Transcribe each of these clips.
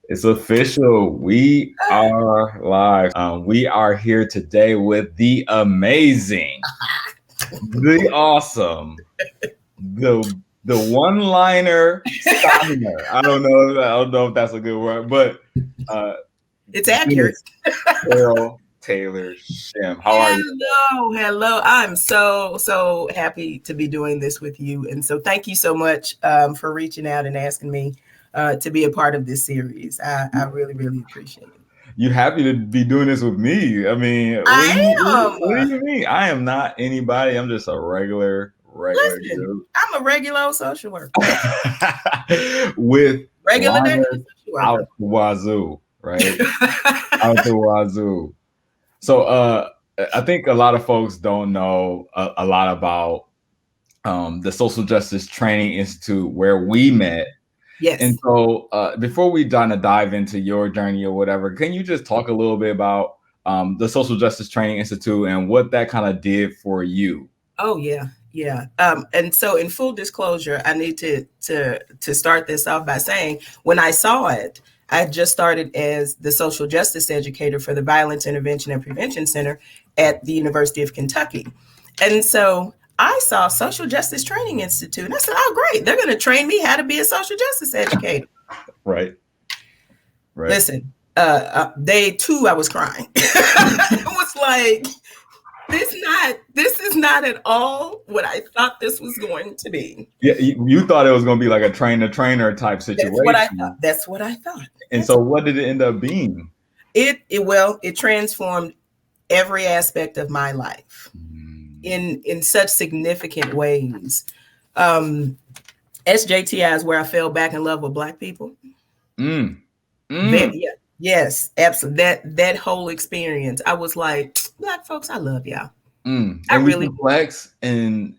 It's official. We are live. We are here today with the amazing, the awesome, the one-liner Steiner. I don't know if that's a good word, but uh, It's accurate. Carol Taylor-Shim. How are you? Hello. I'm so happy to be doing this with you, and so thank you so much for reaching out and asking me to be a part of this series. I really appreciate it. You happy to be doing this with me? I mean, I what do am. you mean? I am not anybody. I'm just a regular Listen, dude. I'm a regular old social worker. With Regular day liners social out worker. the wazoo, right? Out the wazoo. So I think a lot of folks don't know a lot about the Social Justice Training Institute where we met. And Yes. so before we kind of dive into your journey or whatever, can you just talk a little bit about the Social Justice Training Institute and what that kind of did for you? Oh yeah. And so, in full disclosure, I need to start this off by saying when I saw it, I just started as the social justice educator for the Violence Intervention and Prevention Center at the University of Kentucky, and so I saw Social Justice Training Institute, and I said, "Oh, great! They're going to train me how to be a social justice educator." Right. Right. Listen, day two, I was crying. It was like this is not at all what I thought this was going to be. Yeah, you thought it was going to be like a trainer type That's what I situation. thought. That's what I thought. And so what did it end up being? It transformed every aspect of my life in such significant ways. SJTI is where I fell back in love with Black people. Mm. Yeah, yes, absolutely. That whole experience, I was like, Black folks, I love y'all. And I we really can flex, and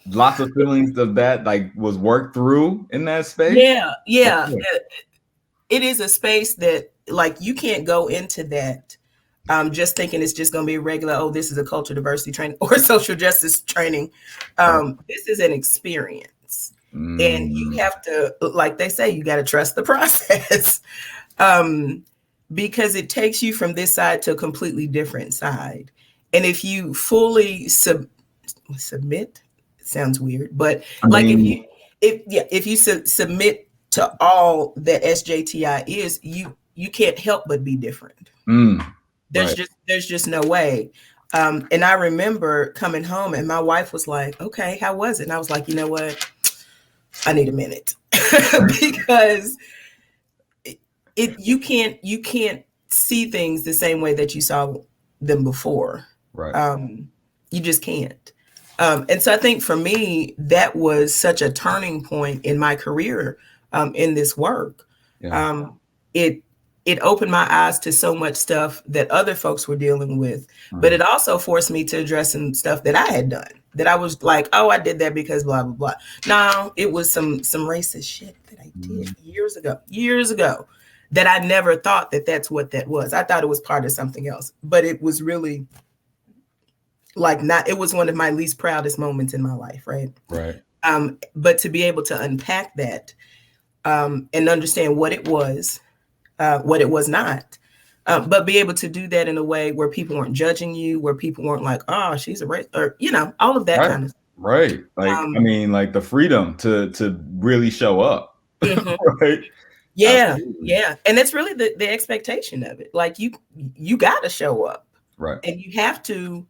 lots of feelings of that like was worked through in that space. yeah. It is a space that like you can't go into that just thinking it's just going to be a regular, oh, this is a cultural diversity training or social justice training. This is an experience. And you have to, like they say, you got to trust the process because it takes you from this side to a completely different side. And if you fully submit, it sounds weird, but like if you submit to all that SJTI is, you can't help but be different. Right. There's just no way. And I remember coming home and my wife was like, okay, how was it? And I was like, you know what? I need a minute because you can't see things the same way that you saw them before. Right. You just can't. And so I think for me, that was such a turning point in my career in this work. Yeah. It opened my eyes to so much stuff that other folks were dealing with, but it also forced me to address some stuff that I had done that I was like, oh, I did that because blah blah blah. No, it was some racist shit that I did years ago that I never thought that that's what that was. I thought it was part of something else, but it was really like not. It was one of my least proudest moments in my life, right? Right. But to be able to unpack that and understand what it was not, but be able to do that in a way where people weren't judging you, where people weren't like, oh, she's a race, or all of that Right. kind of stuff. Right. Like I mean, like the freedom to really show up. Right. Yeah, Absolutely. yeah, and it's really the expectation of it. Like you got to show up, Right. and you have to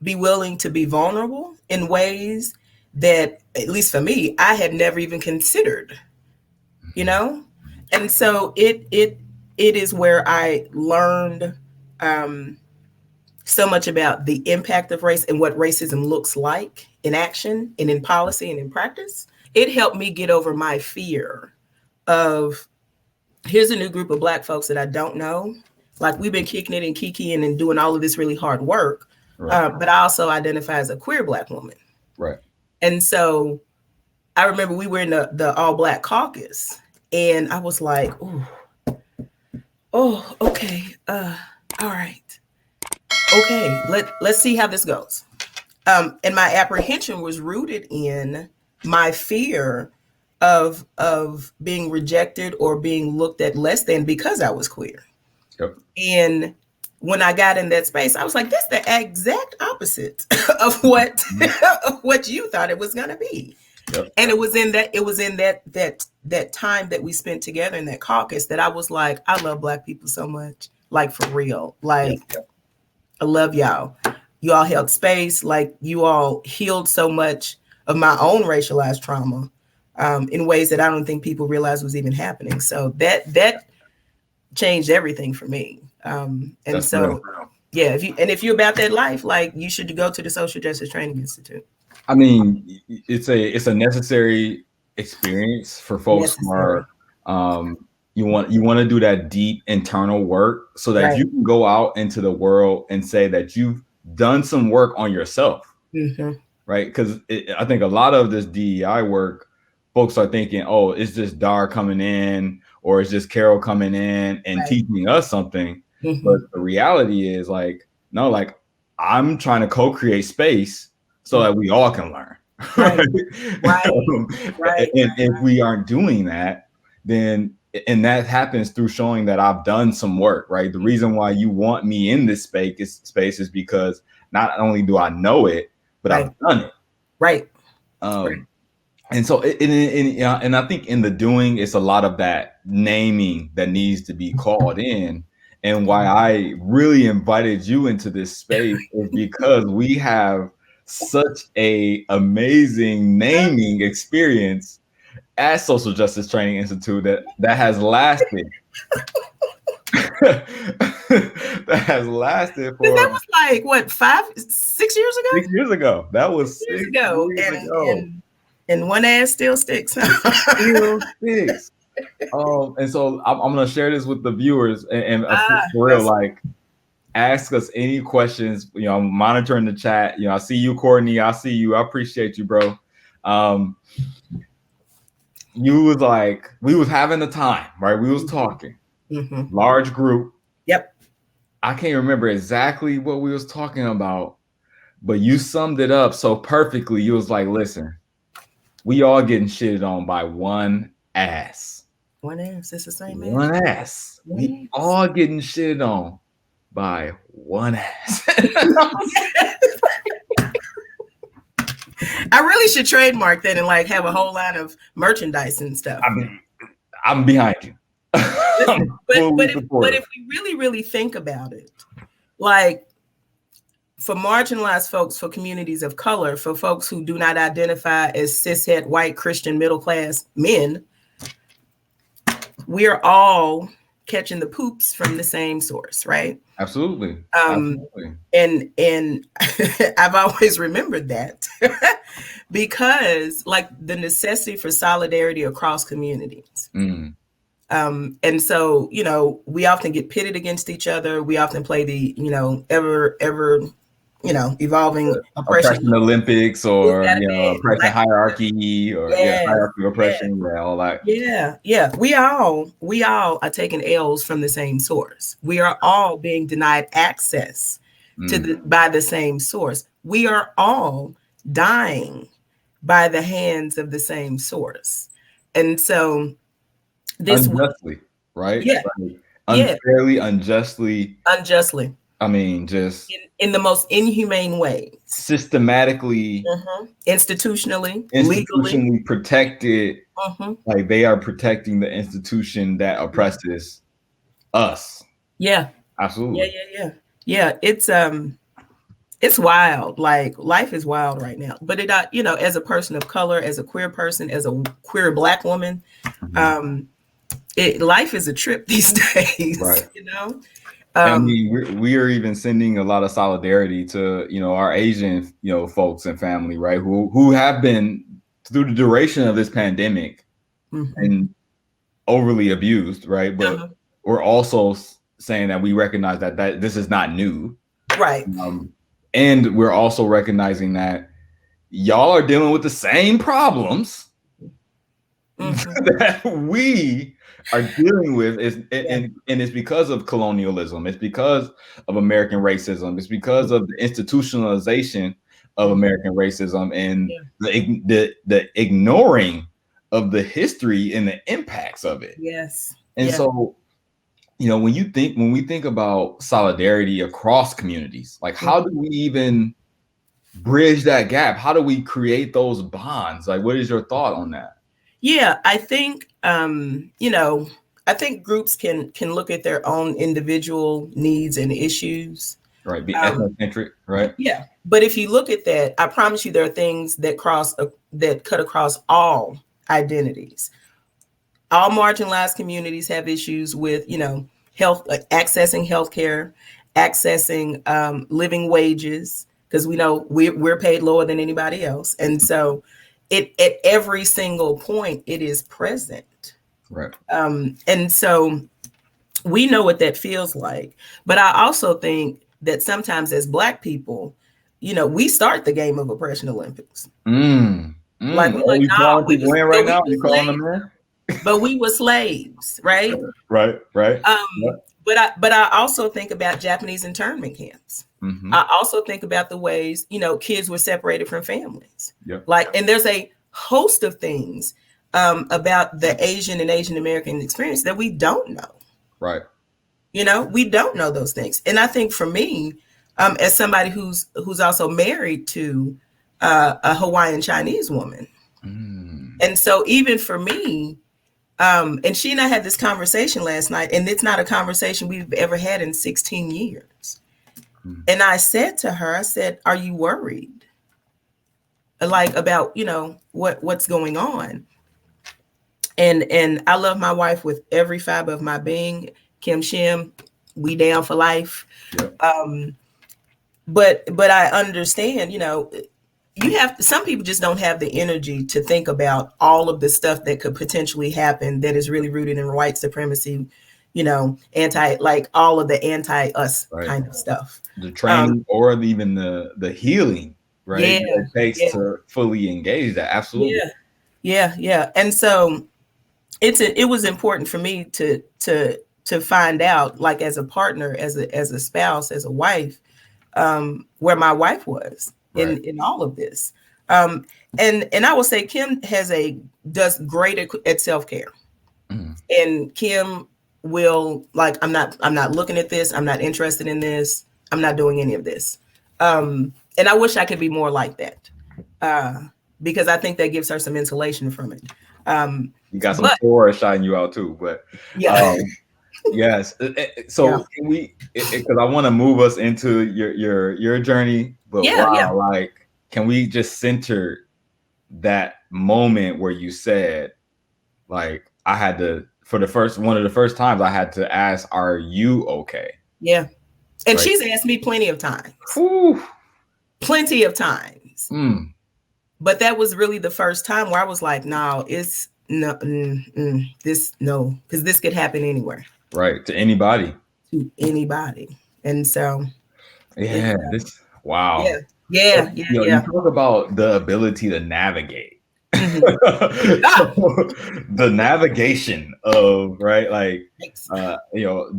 be willing to be vulnerable in ways that, at least for me, I had never even considered. And so it is where I learned so much about the impact of race and what racism looks like in action and in policy and in practice. It helped me get over my fear of, here's a new group of Black folks that I don't know. Like, we've been kicking it and kikiing and doing all of this really hard work. Right. But I also identify as a queer Black woman. Right. And so I remember we were in the all Black caucus, and I was like, oh, okay. All right. Okay, let's see how this goes. And my apprehension was rooted in my fear of being rejected or being looked at less than because I was queer. Yep. And when I got in that space, I was like, that's the exact opposite of what of what you thought it was gonna be. Yep. And it was in that time that we spent together in that caucus that I was like, I love Black people so much, like for real. Like, Yep. I love y'all. You all held space, like you all healed so much of my own racialized trauma in ways that I don't think people realize was even happening. So that changed everything for me. And That's so, real. yeah, if you're about that life, like you should go to the Social Justice Training Institute. I mean, it's a necessary experience for folks who are you want to do that deep internal work so that Right. you can go out into the world and say that you've done some work on yourself. Mm-hmm. Right? Because I think a lot of this DEI work, folks are thinking, oh, it's just Dar coming in or it's just Carol coming in and Right. teaching us something. Mm-hmm. But the reality is like, no, like I'm trying to co-create space so that we all can learn. Right. Right. Right. And if we aren't doing that, then and that happens through showing that I've done some work, right? The reason why you want me in this space is because not only do I know it, but Right. I've done it. Right. And so, and I think in the doing, it's a lot of that naming that needs to be called in. And why I really invited you into this space is because we have such a amazing naming experience at Social Justice Training Institute that has lasted. That has lasted for. That was like what 6 years ago. 6 years ago. That was 6 years ago. And one ass still sticks. Still sticks. And so I'm gonna share this with the viewers and for real, like ask us any questions. You know, I'm monitoring the chat. You know, I see you, Courtney. I see you. I appreciate you, bro. You was like, we was having the time, right? We was talking. Mm-hmm. Large group. Yep. I can't remember exactly what we was talking about, but you summed it up so perfectly. You was like, listen, we all getting shitted on by one ass. One ass. It's the same ass. One ass. We all getting shitted on by one ass. I really should trademark that and like have a whole line of merchandise and stuff. I'm behind you. Listen, but if we really, really think about it, like for marginalized folks, for communities of color, for folks who do not identify as cishet white Christian middle class men, we're all catching the poops from the same source, right? Absolutely. And I've always remembered that because like the necessity for solidarity across communities. And so, you know, we often get pitted against each other. We often play the, you know, ever, you know, evolving oppression Olympics or, you know, oppression hierarchy or hierarchy of oppression, all that. Yeah. We all are taking L's from the same source. We are all being denied access by the same source. We are all dying by the hands of the same source. And so this unjustly, right? Yeah. Like, unfairly, unjustly. I mean, just in the most inhumane way. Systematically, institutionally legally protected. Like they are protecting the institution that oppresses us. Yeah. Absolutely. Yeah. It's wild. Like life is wild right now. But it, you know, as a person of color, as a queer person, as a queer Black woman, life is a trip these days. Right. You know. I mean, we are even sending a lot of solidarity to, you know, our Asian, you know, folks and family, right, who have been through the duration of this pandemic and overly abused, right? But we're also saying that we recognize that this is not new, right? And we're also recognizing that y'all are dealing with the same problems that we are dealing with, and it's because of colonialism. It's because of American racism. It's because of the institutionalization of American racism and the ignoring of the history and the impacts of it. Yes. And so, when we think about solidarity across communities, like how do we even bridge that gap? How do we create those bonds? Like, what is your thought on that? Yeah, I think I think groups can look at their own individual needs and issues. Right, be ethnocentric, right? Yeah, but if you look at that, I promise you, there are things that that cut across all identities. All marginalized communities have issues with, health, accessing healthcare, accessing living wages, because we know we're paid lower than anybody else, and so it at every single point it is present. Right. And so we know what that feels like. But I also think that sometimes as Black people, we start the game of oppression Olympics. Like, we're like, you nah, calling people in right now? You calling them in? But we were slaves, right? Right. But I also think about Japanese internment camps. Mm-hmm. I also think about the ways, kids were separated from families. Yep. Like, and there's a host of things about the Asian and Asian American experience that we don't know. Right. We don't know those things. And I think for me, as somebody who's also married to a Hawaiian Chinese woman, and so even for me, and she and I had this conversation last night, and it's not a conversation we've ever had in 16 years. And I said to her, I said, "Are you worried, like, about what's going on?" And I love my wife with every fiber of my being. Kim Shim, we down for life. Yep. But I understand, you have some people just don't have the energy to think about all of the stuff that could potentially happen that is really rooted in white supremacy, all of the anti-us kind of stuff. The training or even the healing, right? Yeah, it takes to fully engage that. Absolutely. Yeah. And so it was important for me to find out, like, as a partner, as a spouse, as a wife, where my wife was in all of this. And I will say Kim does great at self-care. And Kim will, like, I'm not looking at this. I'm not interested in this. I'm not doing any of this. And I wish I could be more like that, because I think that gives her some insulation from it. You got some aura shining you out too, but yes. So can we? Because I want to move us into your journey, but like, can we just center that moment where you said, like, I had to, one of the first times I had to ask, "Are you okay?" Yeah, and she's asked me plenty of times. Plenty of times. But that was really the first time where I was like, "No, it's no, because this could happen anywhere." Right. To anybody. And so. Wow. Yeah. You talk about the ability to navigate. The navigation of, right, like,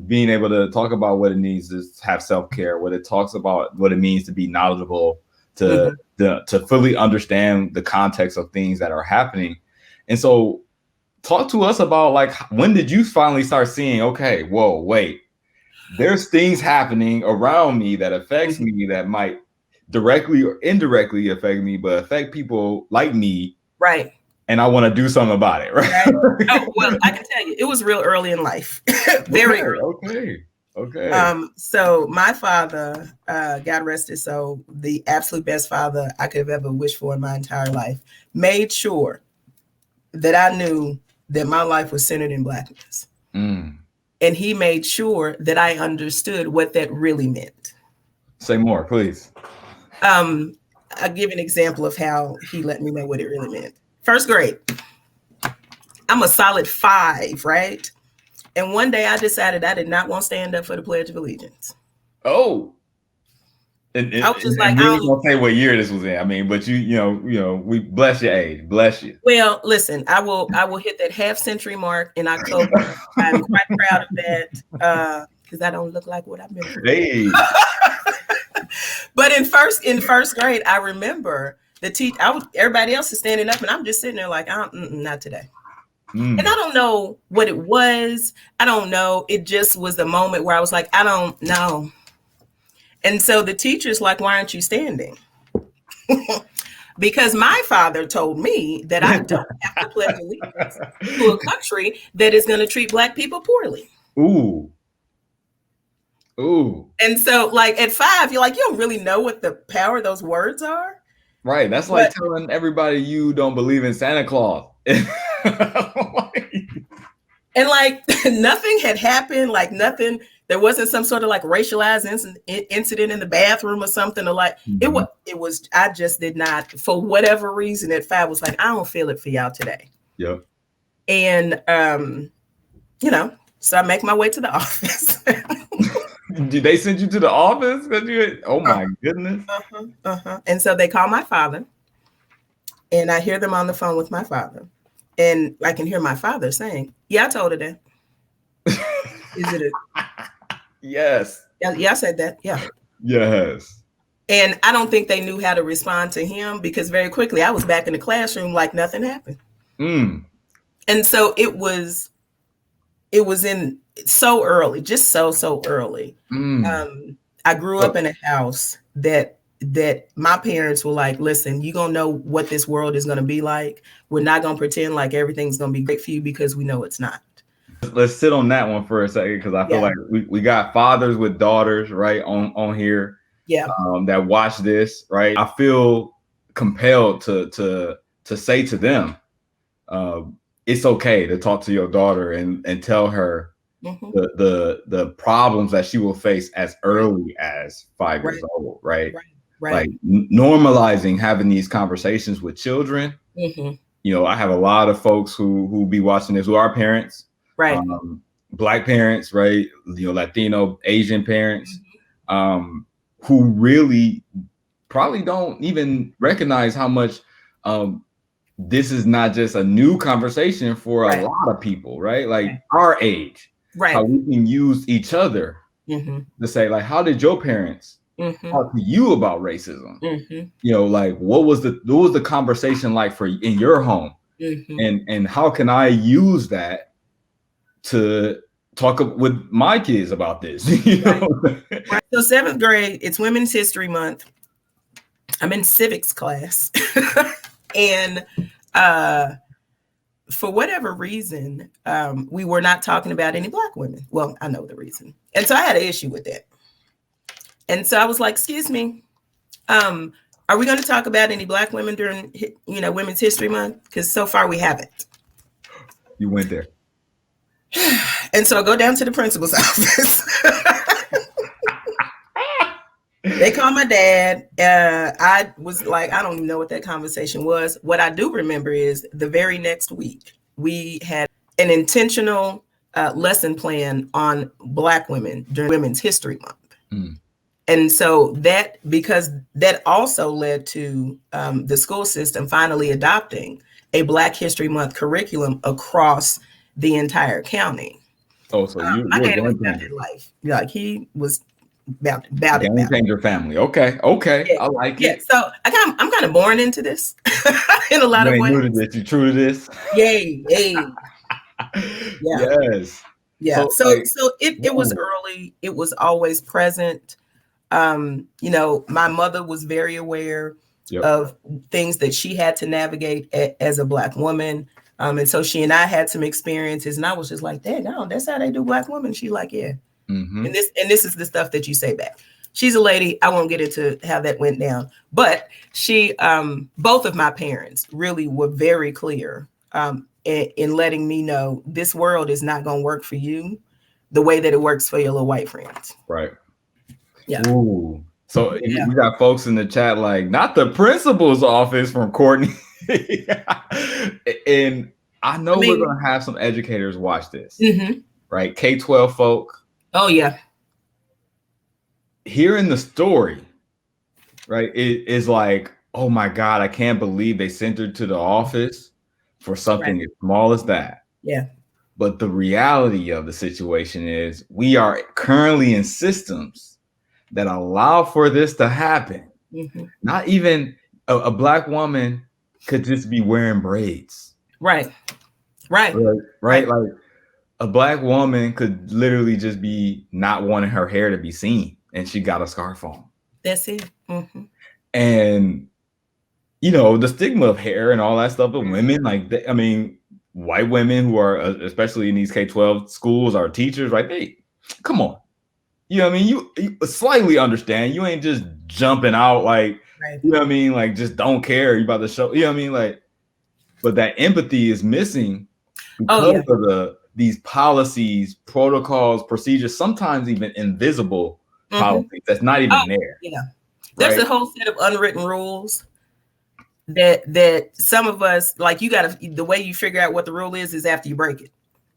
being able to talk about what it means to have self-care, what it talks about, what it means to be knowledgeable, to fully understand the context of things that are happening. And so talk to us about, like, when did you finally start seeing, okay, whoa, wait, there's things happening around me that affects me, that might directly or indirectly affect me, but affect people like me. Right. And I want to do something about it. Right. Oh, well, I can tell you, it was real early in life. Very early. Okay. So my father, God rest his soul, the absolute best father I could have ever wished for in my entire life, made sure that I knew that my life was centered in Blackness. And he made sure that I understood what that really meant. Say more, please. I'll give an example of how he let me know what it really meant. First grade. I'm a solid 5, right? And one day I decided I did not want to stand up for the Pledge of Allegiance. Oh. And I was just like, really gonna say what year this was in. I mean, but you know, we bless your age, bless you. Well, listen, I will hit that half-century mark in October. I'm quite proud of that, because I don't look like what I've been through. Hey. But in first grade, I remember everybody else is standing up, and I'm just sitting there like, not today. Mm. And I don't know what it was. I don't know. It just was the moment where I was like, I don't know. And so the teacher's like, why aren't you standing? Because my father told me that I don't have to pledge allegiance to a country that is going to treat Black people poorly. Ooh. Ooh. And so, like, at 5, you're like, you don't really know what the power of those words are. Right. That's like telling everybody you don't believe in Santa Claus. And like, nothing had happened, like nothing. There wasn't some sort of like racialized incident in the bathroom or something, or like it was. I just did not, for whatever reason, at 5 was like, I don't feel it for y'all today. Yep. And so I make my way to the office. Did they send you to the office? Oh my goodness. And so they call my father, and I hear them on the phone with my father, and I can hear my father saying, "Yeah, I told her that." Is it a yes? Yeah, I said that. Yeah. Yes. And I don't think they knew how to respond to him, because very quickly I was back in the classroom like nothing happened. Mm. And so it was in so early, just so early. I grew up in a house that my parents were like, listen, you're going to know what this world is going to be like. We're not going to pretend like everything's going to be great for you, because we know it's not. Let's sit on that one for a second, because I feel like we got fathers with daughters, right, on here. Yeah. That watch this, right? I feel compelled to say to them, it's okay to talk to your daughter and tell her the problems that she will face as early as 5 years old, right? Like normalizing having these conversations with children. I have a lot of folks who be watching this who are parents, right? Black parents, right? Latino, Asian parents, who really probably don't even recognize how much this is not just a new conversation for a lot of people, right? Like our age, how we can use each other to say, like, how did your parents talk to you about racism? Like, what was the conversation like for in your home? And how can I use that to talk with my kids about this? So 7th grade, it's Women's History Month. I'm in civics class. And for whatever reason, we were not talking about any Black women. Well, I know the reason. And so I had an issue with that. And so I was like, excuse me, are we going to talk about any Black women during, Women's History Month? Because so far we haven't. You went there. And so I go down to the principal's office. They called my dad. I was like, I don't even know what that conversation was. What I do remember is the very next week, we had an intentional lesson plan on Black women during Women's History Month. And so because that also led to the school system finally adopting a Black History Month curriculum across the entire county. Oh, so my dad was about that life. Like, he was about it. Game changer family. Okay. Yeah. I like it. So I'm kind of born into this in a lot of ways. You true to this? Yay. Yeah. Yes. Yeah. So it was early. It was always present. My mother was very aware of things that she had to navigate as a Black woman. And so she and I had some experiences, and I was just like, dang, that's how they do Black women. She's like, yeah. And this is the stuff that you say back. She's a lady. I won't get into how that went down, but she, both of my parents really were very clear in letting me know this world is not going to work for you the way that it works for your little white friends. Right. Yeah. Ooh. So you got folks in the chat like, not the principal's office from Courtney. And I know we're going to have some educators watch this, right? K-12 folk. Oh, yeah. Hearing the story, right, it is like, oh my God, I can't believe they sent her to the office for something as small as that. Yeah. But the reality of the situation is we are currently in systems that allow for this to happen. Not even a black woman could just be wearing braids. Right. Right. Right. Like a black woman could literally just be not wanting her hair to be seen, and she got a scarf on. That's it. Mm-hmm. And you know, the stigma of hair and all that stuff of women, like I mean, white women who are especially in these K-12 schools are teachers, right? They come on. You know what I mean? You slightly understand. You ain't just jumping out like, right. You know what I mean? Like, just don't care. You about to show, you know what I mean? Like, but that empathy is missing because of these policies, protocols, procedures, sometimes even invisible policies that's not even there. Yeah. There's a whole set of unwritten rules that some of us, like, you got to, the way you figure out what the rule is after you break it.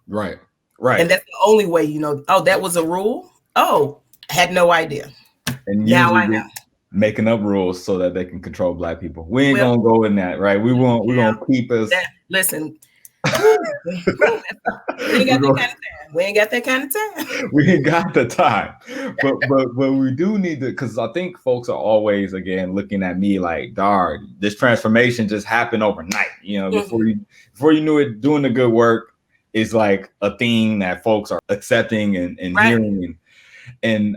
Right. And that's the only way you know, oh, that was a rule? Oh, had no idea. And now I know. Making up rules so that they can control black people. We ain't gonna go in that, right? We're gonna keep us. Listen, we ain't got that kind of time. We ain't got that kind of time. We ain't got the time, but we do need to, because I think folks are always again looking at me like, "Darn, this transformation just happened overnight." You know, before you knew it, doing the good work is like a thing that folks are accepting and hearing, and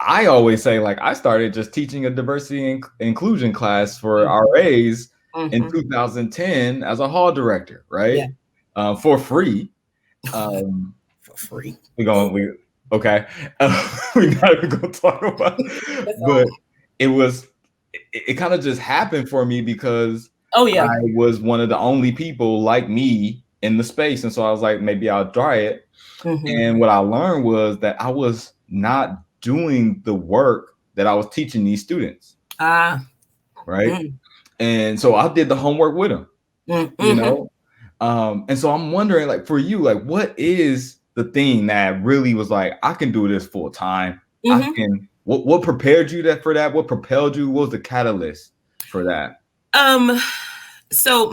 I always say, like, I started just teaching a diversity and inclusion class for RAs in 2010 as a hall director, right? Yeah. For free. For free. We're not even gonna talk about it. But it kind of just happened for me because I was one of the only people like me in the space. And so I was like, maybe I'll try it. And what I learned was that I was not doing the work that I was teaching these students. Right. And so I did the homework with them, you know? And so I'm wondering, like, for you, like, what is the thing that really was like, I can do this full time? I can, what prepared you for that? What propelled you? What was the catalyst for that? So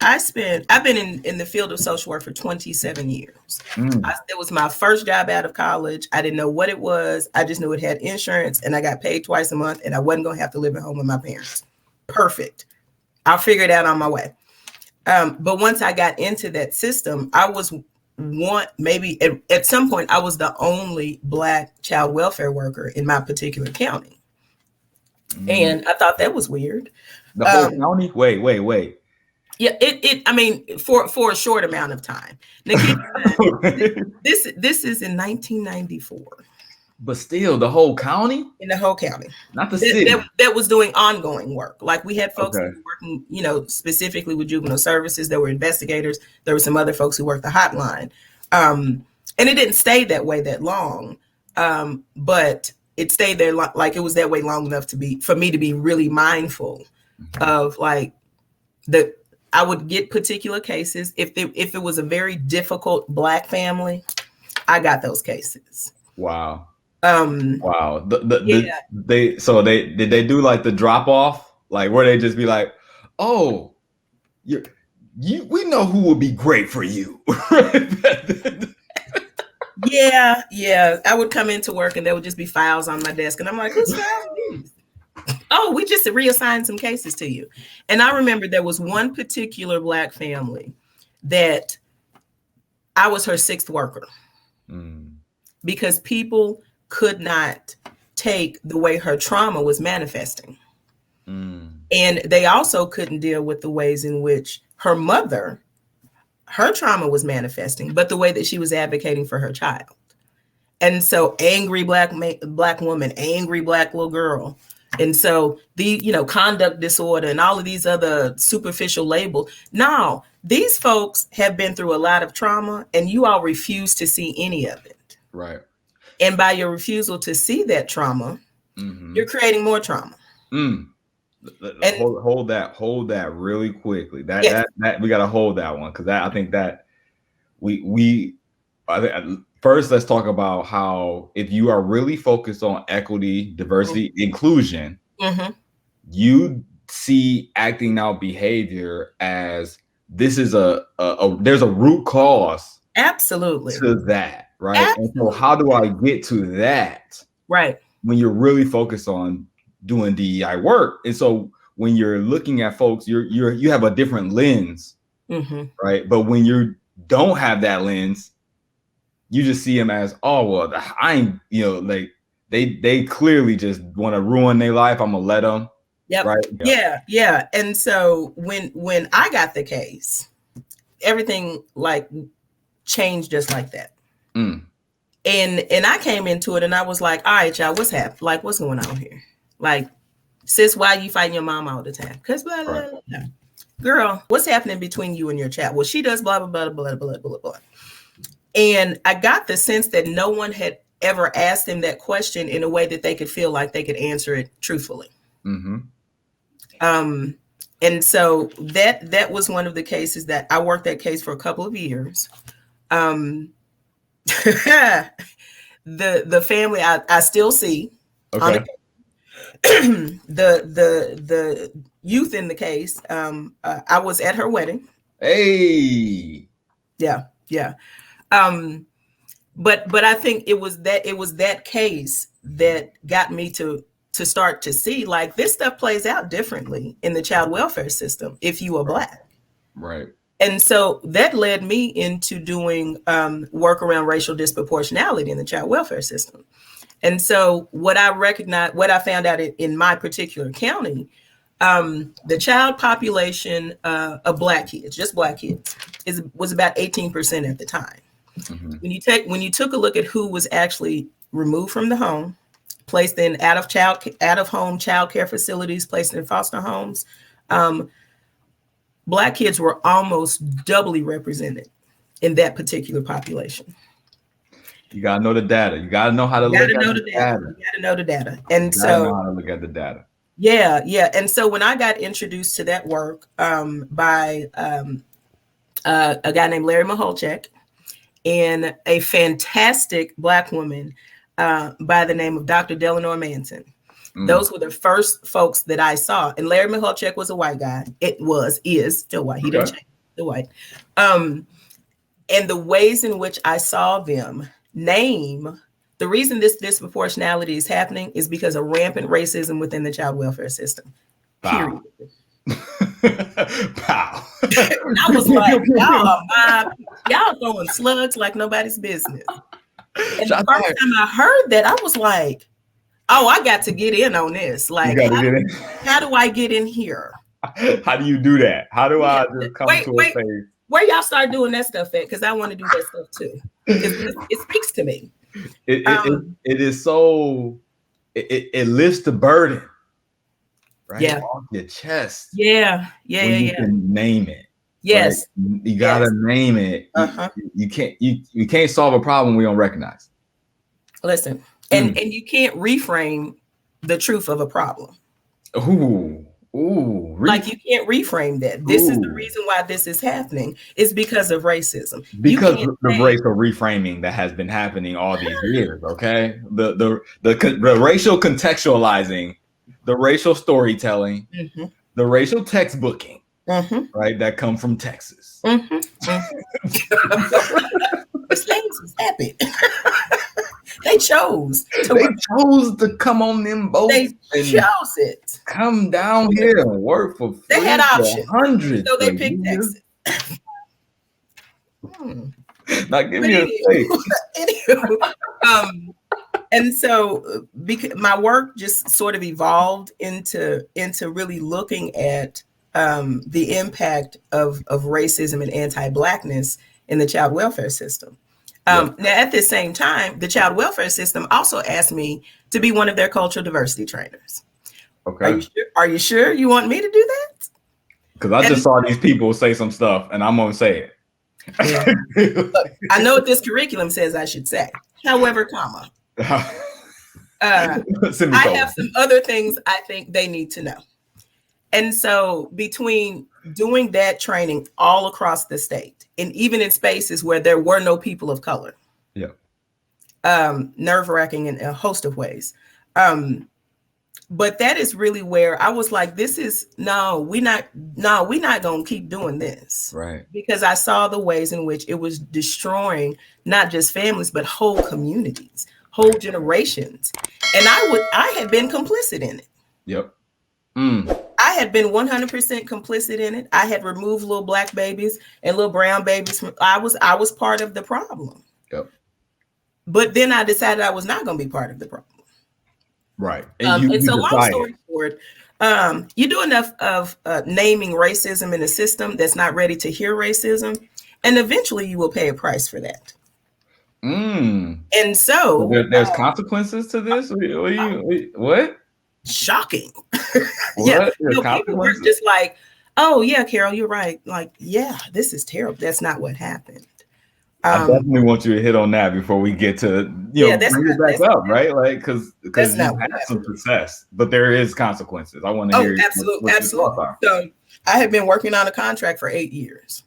I've been in the field of social work for 27 years. It was my first job out of college. I didn't know what it was. I just knew it had insurance and I got paid twice a month and I wasn't going to have to live at home with my parents. Perfect. I'll figure it out on my way. But once I got into that system, I was maybe at some point, I was the only Black child welfare worker in my particular county. And I thought that was weird. The whole county? Wait. Yeah, I mean, for a short amount of time. Now, this is in 1994. But still, the whole county? In the whole county. Not the city. That was doing ongoing work. Like, we had folks who were working, you know, specifically with juvenile services. There were investigators. There were some other folks who worked the hotline. And it didn't stay that way that long. But it stayed there like it was that way long enough for me to be really mindful of, like, I would get particular cases. If it was a very difficult Black family, I got those cases. Wow. Wow. Did they do like the drop off, like where they just be like, oh, we know who would be great for you. Yeah. I would come into work and there would just be files on my desk, and I'm like, whose files are these? Oh, we just reassigned some cases to you. And I remember there was one particular Black family that I was her sixth worker because people could not take the way her trauma was manifesting. And they also couldn't deal with the ways in which her trauma was manifesting, but the way that she was advocating for her child. And so angry Black woman, angry Black little girl. And so the, conduct disorder and all of these other superficial labels. Now, these folks have been through a lot of trauma and you all refuse to see any of it. Right. And by your refusal to see that trauma, you're creating more trauma. And hold that really quickly. That we got to hold that one, because I think that first, let's talk about how if you are really focused on equity, diversity, inclusion, you see acting out behavior as this is there's a root cause. Absolutely. To that. Right. Absolutely. And so how do I get to that? Right. When you're really focused on doing DEI work. And so when you're looking at folks, you have a different lens, right? But when you don't have that lens, you just see them as, oh well, I ain't, you know, like they clearly just want to ruin their life. I'm gonna let them. Yep. Right. Yeah. And so when I got the case, everything like changed just like that. And I came into it and I was like, all right, y'all, what's happening? Like, what's going on here? Like, sis, why are you fighting your mom all the time? Because blah, blah, blah, blah. Girl, what's happening between you and your child? Well, she does blah, blah, blah, blah, blah, blah, blah. And I got the sense that no one had ever asked him that question in a way that they could feel like they could answer it truthfully. And so that was one of the cases that I worked that case for a couple of years. The family I still see. Okay. The youth in the case. I was at her wedding. Hey. Yeah. But I think it was that case that got me to start to see like this stuff plays out differently in the child welfare system if you are Black. Right. And so that led me into doing work around racial disproportionality in the child welfare system. And so what I found out in my particular county, the child population of Black kids, just Black kids, was about 18% at the time. When you took a look at who was actually removed from the home, placed in out of home child care facilities, placed in foster homes, Black kids were almost doubly represented in that particular population. You gotta know the data. You gotta know how to look at the data. You gotta know the data, and so know how to look at the data. Yeah. And so when I got introduced to that work by a guy named Larry Maholchek and a fantastic Black woman by the name of Dr. Delano Manson. Those were the first folks that I saw. And Larry Maholchek was a white guy. Is still white. He didn't change, still white. And the ways in which I saw them name the reason this disproportionality is happening is because of rampant racism within the child welfare system. Period. Pow. And I was like, y'all throwing slugs like nobody's business. And the first time I heard that, I was like, oh, I got to get in on this. Like, how do I get in here? How do you do that? How do I just come to a space? Where y'all start doing that stuff at? Because I want to do that stuff too. It speaks to me. It is so, it lifts the burden, right? Yeah. Off your chest. Yeah. You can name it. Yes. Right? You gotta name it. You can't solve a problem we don't recognize. Listen, and you can't reframe the truth of a problem. Like you can't reframe that. This is the reason why this is happening. It's because of racism. Because of the racial reframing that has been happening all these years. Okay, the racial contextualizing, the racial storytelling, the racial textbooking, right? That come from Texas. The slaves was happy. They chose to come on them boats. They chose it. Come down here and work for free. They had options. Hundreds. So they picked Texas. Now give me a anywho, and so my work just sort of evolved into really looking at the impact of racism and anti-Blackness in the child welfare system. Now, at the same time, the child welfare system also asked me to be one of their cultural diversity trainers. Okay. Are you sure you want me to do that? Because I just saw these people say some stuff, and I'm going to say it. Yeah. Look, I know what this curriculum says I should say. However, comma. I have some other things I think they need to know. And so between doing that training all across the state, and even in spaces where there were no people of color, nerve-wracking in a host of ways. But that is really where I was like, we're not going to keep doing this. Right. Because I saw the ways in which it was destroying not just families, but whole communities, whole generations. And I had been complicit in it. Yep. I I had been 100% complicit in it. I had removed little black babies and little brown babies. I was part of the problem. Yep. But then I decided I was not going to be part of the problem. Right. And so long story short, you do enough of naming racism in a system that's not ready to hear racism, and eventually you will pay a price for that. And so there's consequences to this. What? Shocking. What? Yeah, people were just like, "Oh yeah, Carol, you're right." Like, yeah, this is terrible. That's not what happened. I definitely want you to hit on that before we get to bring it back up, right? Like, because you had some success, but there is consequences. I want to hear absolutely. So I had been working on a contract for 8 years.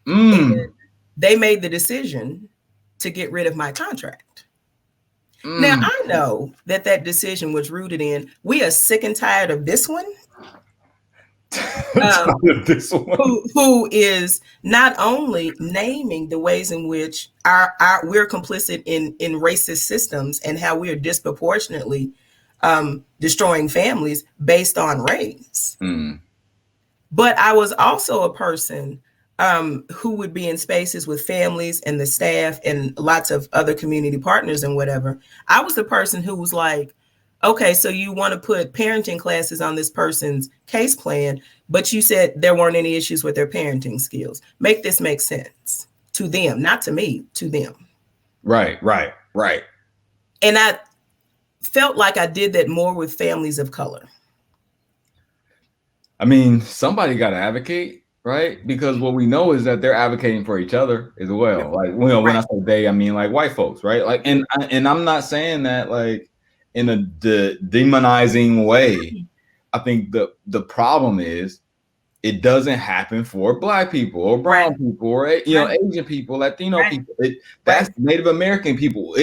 And they made the decision to get rid of my contract. Now I know that decision was rooted in we are sick and tired of this one. Who is not only naming the ways in which we're complicit in racist systems and how we are disproportionately destroying families based on race. But I was also a person who would be in spaces with families and the staff and lots of other community partners and whatever. I was the person who was like, okay, so you want to put parenting classes on this person's case plan, but you said there weren't any issues with their parenting skills. Make this make sense to them, not to me, to them. Right. And I felt like I did that more with families of color. I mean, somebody got to advocate. Right, because what we know is that they're advocating for each other as well. Like, when I say they, I mean like white folks, right? Like, and I'm not saying that like in a demonizing way. I think the problem is it doesn't happen for Black people or brown people or Asian people, Latino people. That's Native American people.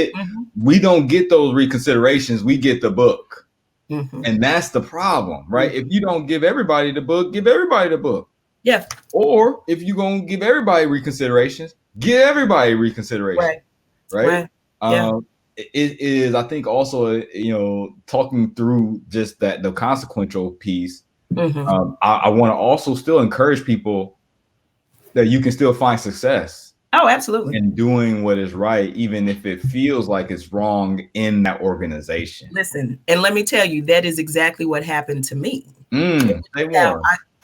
We don't get those reconsiderations. We get the book, and that's the problem, right? If you don't give everybody the book, give everybody the book. Yeah. Or if you're going to give everybody reconsiderations, give everybody reconsideration. Right. Yeah. It is, I think, also, talking through just the consequential piece. I want to also still encourage people that you can still find success. Oh, absolutely. In doing what is right, even if it feels like it's wrong in that organization. Listen, and let me tell you, that is exactly what happened to me.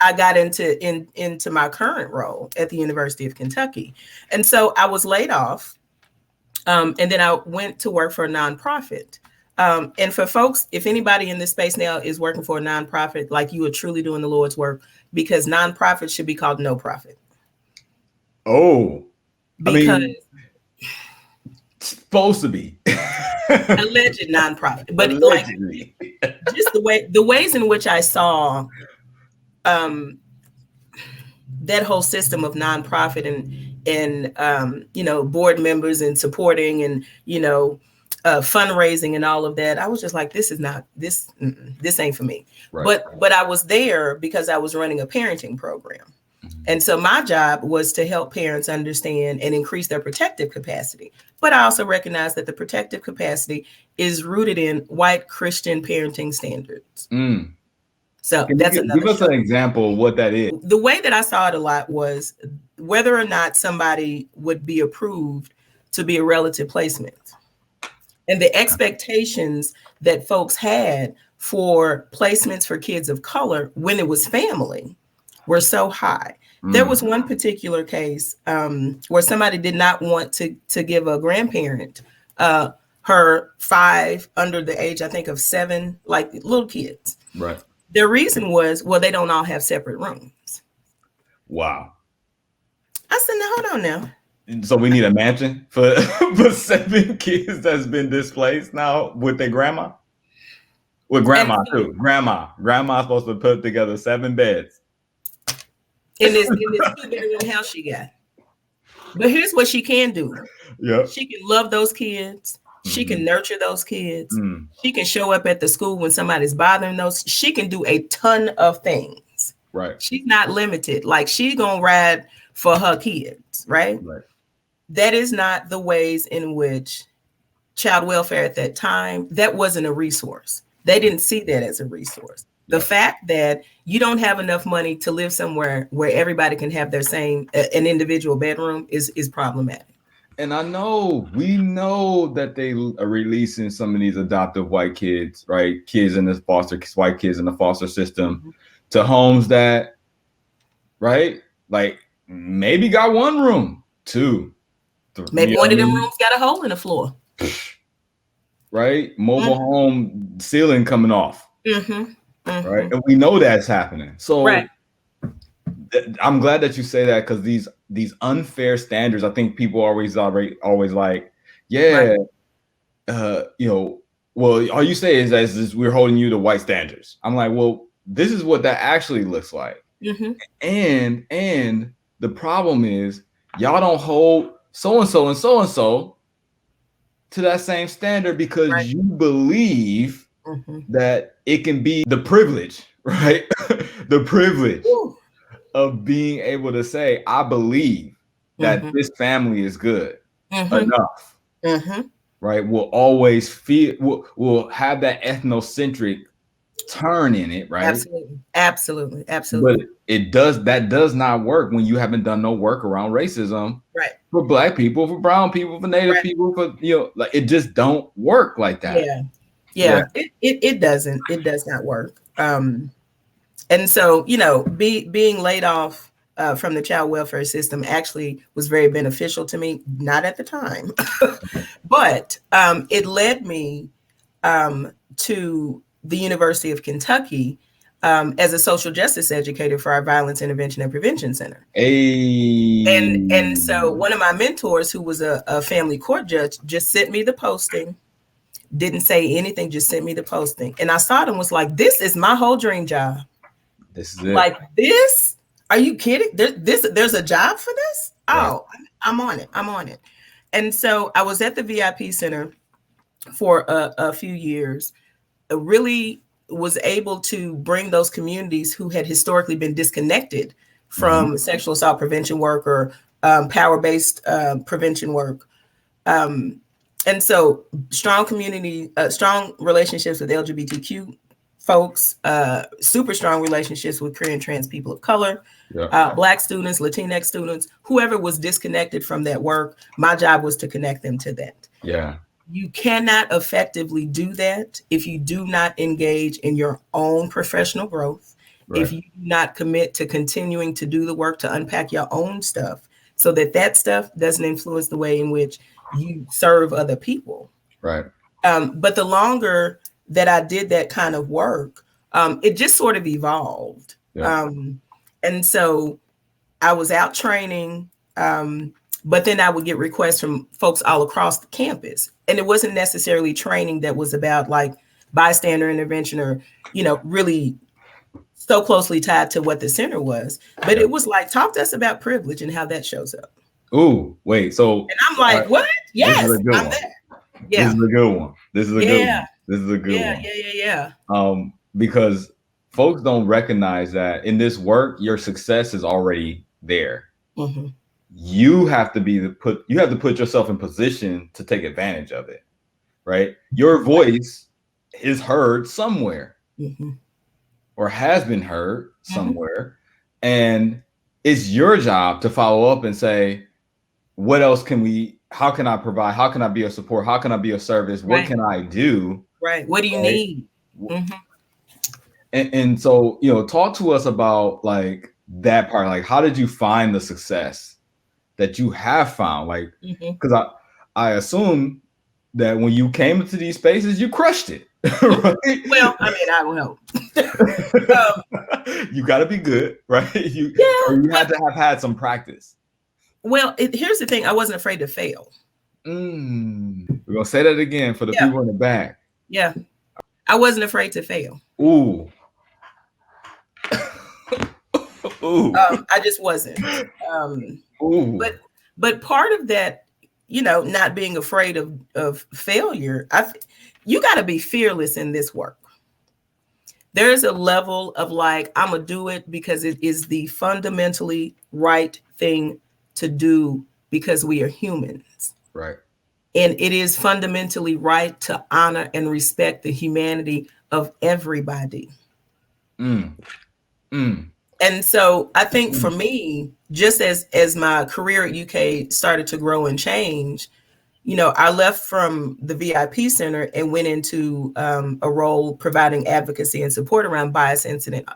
I got into my current role at the University of Kentucky. And so I was laid off. And then I went to work for a nonprofit. And for folks, if anybody in this space now is working for a nonprofit, like you are truly doing the Lord's work, because nonprofit should be called no profit. Oh, because I mean, it's supposed to be alleged nonprofit, but allegedly. Like just the ways in which I saw that whole system of nonprofit and board members and supporting and fundraising and all of that, I was just like, this ain't for me. Right. But I was there because I was running a parenting program. And so my job was to help parents understand and increase their protective capacity. But I also recognize that the protective capacity is rooted in white Christian parenting standards. So that's another. Give us an example of what that is. The way that I saw it a lot was whether or not somebody would be approved to be a relative placement. And the expectations that folks had for placements for kids of color when it was family were so high. There was one particular case where somebody did not want to give a grandparent her 5 under the age, I think, of 7, like little kids. Right. The reason was, well, they don't all have separate rooms. Wow. I said, no, hold on now. So we need a mansion for 7 kids that's been displaced now with their grandma? With grandma, too. Grandma's supposed to put together 7 beds. In this 2-bedroom house she got. But here's what she can do. Yep. She can love those kids. She can nurture those kids. She can show up at the school when somebody's bothering those. She can do a ton of things. Right. She's not limited. Like, she's going to ride for her kids, right? Right. That is not the ways in which child welfare at that time, that wasn't a resource. They didn't see that as a resource. The fact that you don't have enough money to live somewhere where everybody can have their same an individual bedroom is problematic. And we know that they are releasing some of these adoptive white kids, right? White kids in the foster system to homes that, right? Like maybe got one room, two, maybe one of them rooms got a hole in the floor. Right? Mobile home ceiling coming off. Right? And we know that's happening. So I'm glad that you say that, because these unfair standards, I think people always like, well, all you say is we're holding you to white standards. I'm like, well, this is what that actually looks like. And the problem is y'all don't hold so-and-so and so-and-so to that same standard because you believe that it can be the privilege, right? The privilege of being able to say, I believe that this family is good enough, right? We'll always we'll have that ethnocentric turn in it, right? Absolutely. But that does not work when you haven't done no work around racism, right? For Black people, for brown people, for Native people, for like it just don't work like that. It doesn't. It does not work. And so, being laid off from the child welfare system actually was very beneficial to me. Not at the time, but it led me to the University of Kentucky as a social justice educator for our Violence Intervention and Prevention Center. And so one of my mentors, who was a family court judge, just sent me the posting. Didn't say anything, just sent me the posting. And I saw it and was like, this is my whole dream job. This is it. Like this? Are you kidding? There's a job for this? Oh, I'm on it. And so I was at the VIP Center for a few years. Really was able to bring those communities who had historically been disconnected from sexual assault prevention work or power-based prevention work. And so strong relationships with LGBTQ folks, super strong relationships with queer and trans people of color, Black students, Latinx students, whoever was disconnected from that work. My job was to connect them to that. You cannot effectively do that if you do not engage in your own professional growth, if you do not commit to continuing to do the work to unpack your own stuff so that stuff doesn't influence the way in which you serve other people. But the longer that I did that kind of work, it just sort of evolved. And so I was out training, but then I would get requests from folks all across the campus. And it wasn't necessarily training that was about like bystander intervention or, really so closely tied to what the center was. But it was like, talk to us about privilege and how that shows up. Ooh, wait. So and I'm like, what? Yes, I'm there. Yeah. This is a good one. This is a good one. Because folks don't recognize that in this work, your success is already there. You have to put yourself in position to take advantage of it, right? Your voice is heard somewhere or has been heard somewhere. And it's your job to follow up and say, what else how can I provide? How can I be a support? How can I be a service? What can I do? What do you need? And so, talk to us about like that part. Like, how did you find the success that you have found? Like, because I assume that when you came into these spaces, you crushed it. Right? Well, I mean, I will help. You got to be good, right? You had to have had some practice. Well, here's the thing. I wasn't afraid to fail. We're going to say that again for the people in the back. Yeah. I wasn't afraid to fail. Ooh. I just wasn't. But part of that, not being afraid of failure, you got to be fearless in this work. There's a level of like, I'm going to do it because it is the fundamentally right thing to do because we are humans. Right. And it is fundamentally right to honor and respect the humanity of everybody. Mm. Mm. And so I think for me, just as my career at UK started to grow and change, you know, I left from the VIP center and went into a role providing advocacy and support around bias incidents.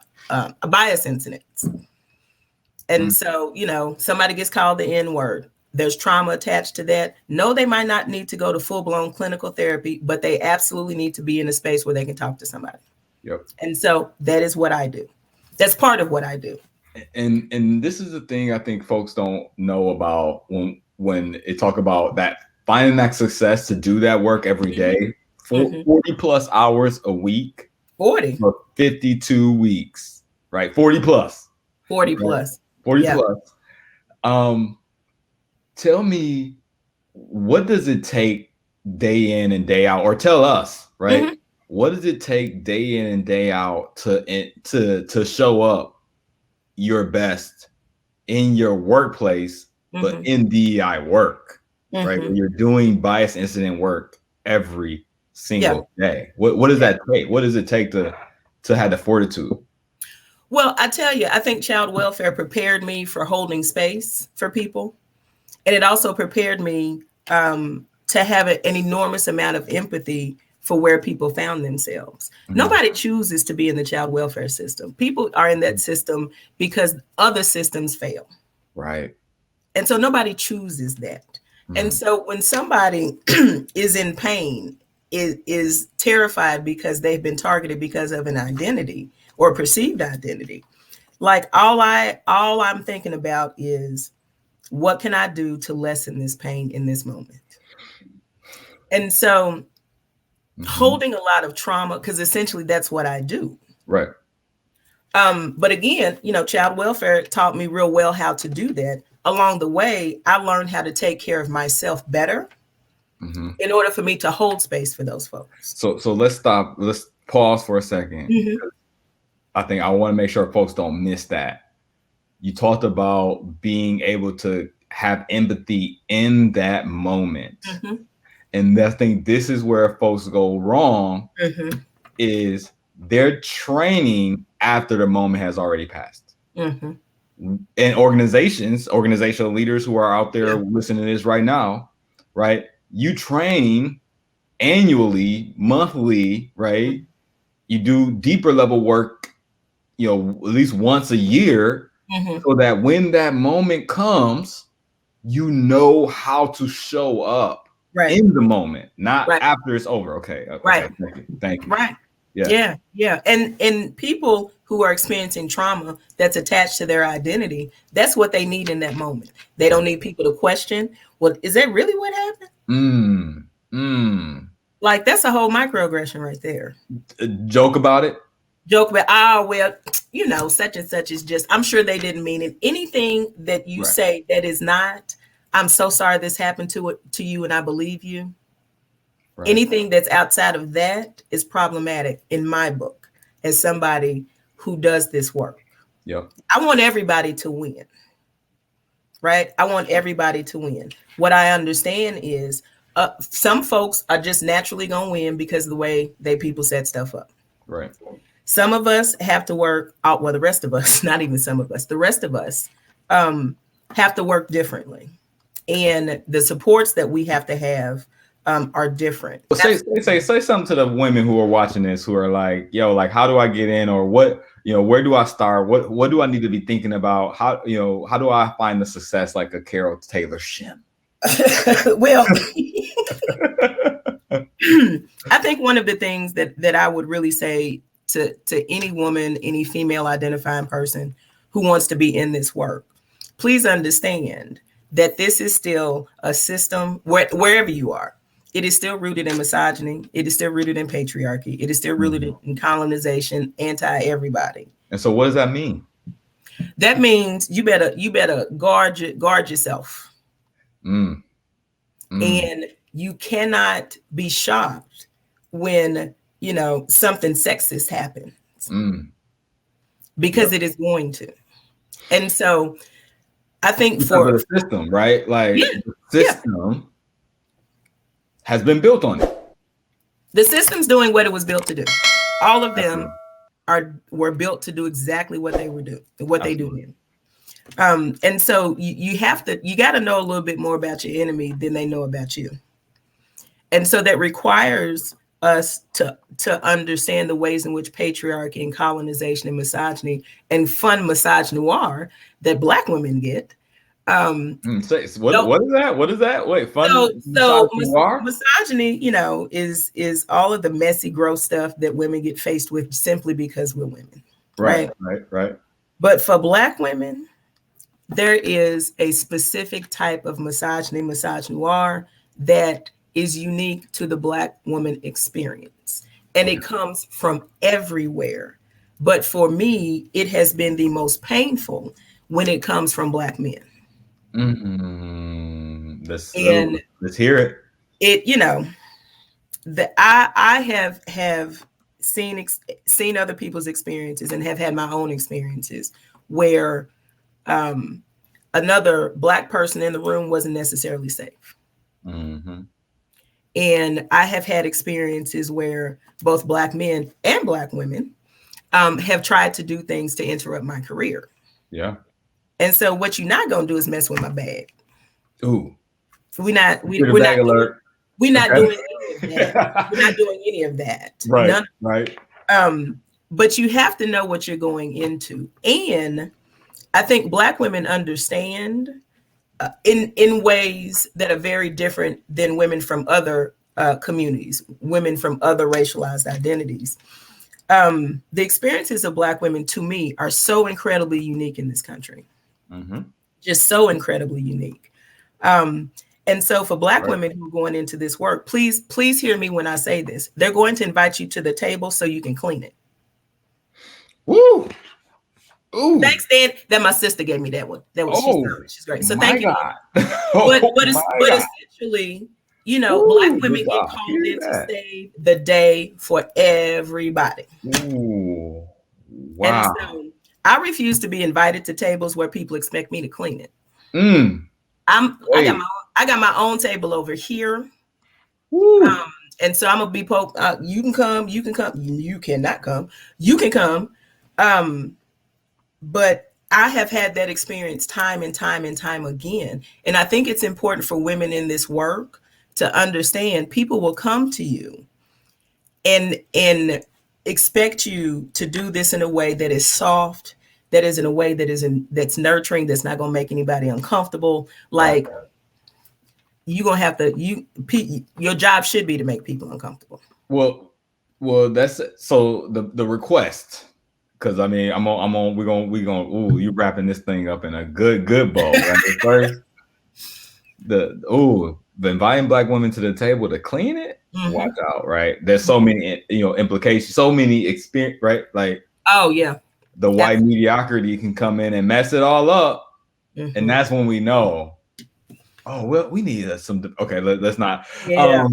And so, you know, somebody gets called the N word. There's trauma attached to that. No, they might not need to go to full-blown clinical therapy, but they absolutely need to be in a space where they can talk to somebody. Yep. And so that is what I do. That's part of what I do. And this is the thing I think folks don't know about when it talk about that finding that success to do that work every day, 40 plus hours a week, 40 for 52 weeks, right? 40 plus. 40 plus. 40 plus. Tell me, what does it take day in and day out, or tell us, right? What does it take day in and day out to show up your best in your workplace, but in DEI work, right? When you're doing bias incident work every single day. What does that take? What does it take to have the fortitude? Well, I tell you, I think child welfare prepared me for holding space for people. And it also prepared me to have an enormous amount of empathy for where people found themselves. Nobody chooses to be in the child welfare system. People are in that system because other systems fail. Right. And so nobody chooses that. And so when somebody is in pain, is terrified because they've been targeted because of an identity or perceived identity, like all I'm thinking about is, what can I do to lessen this pain in this moment? And so holding a lot of trauma, because essentially that's what I do. Right. But again, you know, child welfare taught me real well how to do that. Along the way, I learned how to take care of myself better in order for me to hold space for those folks. So let's stop. Let's pause for a second. I think I want to make sure folks don't miss that. You talked about being able to have empathy in that moment. And I think this is where folks go wrong, is they're training after the moment has already passed. And organizational leaders who are out there listening to this right now, right? You train annually, monthly, right? You do deeper level work, you know, at least once a year, so that when that moment comes, you know how to show up in the moment, not after it's over. Okay. Thank you. Right. Yeah. And people who are experiencing trauma that's attached to their identity, that's what they need in that moment. They don't need people to question, well, is that really what happened? Like, that's a whole microaggression right there. Joke about it. Well, you know, such and such is just, I'm sure they didn't mean it. Anything that you say that is not, I'm so sorry this happened to you and I believe you. Anything that's outside of that is problematic in my book as somebody who does this work. I want everybody to win. Right? I want everybody to win. What I understand is some folks are just naturally going to win because of the way people set stuff up. Right. Some of us have to work out. Well, the rest of us, not even some of us, the rest of us have to work differently. And the supports that we have to have are different. Well, say something to the women who are watching this, who are like, yo, like, how do I get in, or what, you know, where do I start? What do I need to be thinking about? How do I find the success like a Carol Taylor-Shim? Well, I think one of the things that I would really say to any woman, any female identifying person who wants to be in this work, please understand that this is still a system wherever you are. It is still rooted in misogyny. It is still rooted in patriarchy. It is still rooted in colonization, anti-everybody. And so what does that mean? That means you better guard yourself. And you cannot be shocked when, you know, something sexist happens, because it is going to. And so I think because for the system, right? Like the system has been built on it. The system's doing what it was built to do. All of them were built to do exactly what they Absolutely. do. And so you got to know a little bit more about your enemy than they know about you. And so that requires us to understand the ways in which patriarchy and colonization and misogyny and fun misogynoir that Black women get. What is that? What is that? Wait, fun So misogynoir? misogyny, is all of the messy, gross stuff that women get faced with simply because we're women, Right, right? right. But for Black women, there is a specific type of misogyny, misogynoir, that is unique to the Black woman experience. And Okay. it comes from everywhere. But for me, it has been the most painful when it comes from Black men. And Let's hear it. it, that I have seen other people's experiences and have had my own experiences where another Black person in the room wasn't necessarily safe. Mm-hmm. And I have had experiences where both Black men and Black women have tried to do things to interrupt my career. Yeah. And so what you're not gonna do is mess with my bag. Ooh. We're not Bag alert. we're not Okay. doing any of that. We're not doing any of that. Right. Right. But you have to know what you're going into. And I think Black women understand in ways that are very different than women from other communities, women from other racialized identities. The experiences of Black women, to me, are so incredibly unique in this country. Mm-hmm. Just so incredibly unique. And so for Black women who are going into this work, please hear me when I say this. They're going to invite you to the table so you can clean it. Woo! Ooh. Thanks, Dan. That my sister gave me that one. She's great. So thank you. But essentially, Black women get called in to save the day for everybody. Ooh. Wow. And so I refuse to be invited to tables where people expect me to clean it. I got my own table over here. And so I'm gonna be you can come, you cannot come, you can come. But I have had that experience time and time and time again. And I think it's important for women in this work to understand people will come to you and expect you to do this in a way that is soft, that is in a way that's nurturing, that's not gonna make anybody uncomfortable. Like you're gonna have to your job should be to make people uncomfortable. Well, that's so the request. Because I mean, we're gonna. Ooh, you wrapping this thing up in a good bow. Right? First, the inviting Black women to the table to clean it. Mm-hmm. Watch out, right? There's so many implications, so many experience, right? Like, oh yeah, the white mediocrity can come in and mess it all up, and that's when we know. Oh well, we need some. Okay, let's not. Yeah,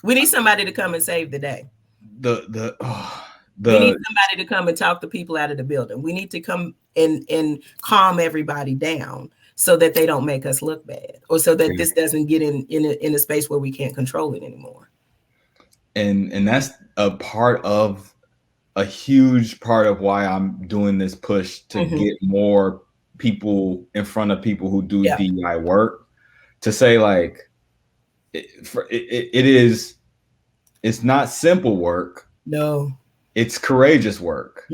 we need somebody to come and save the day. We need somebody to come and talk the people out of the building. We need to come and calm everybody down so that they don't make us look bad, or so that this doesn't get in a space where we can't control it anymore. And that's a huge part of why I'm doing this push to get more people in front of people who do D.E.I work, to say like it's not simple work. No. It's courageous work,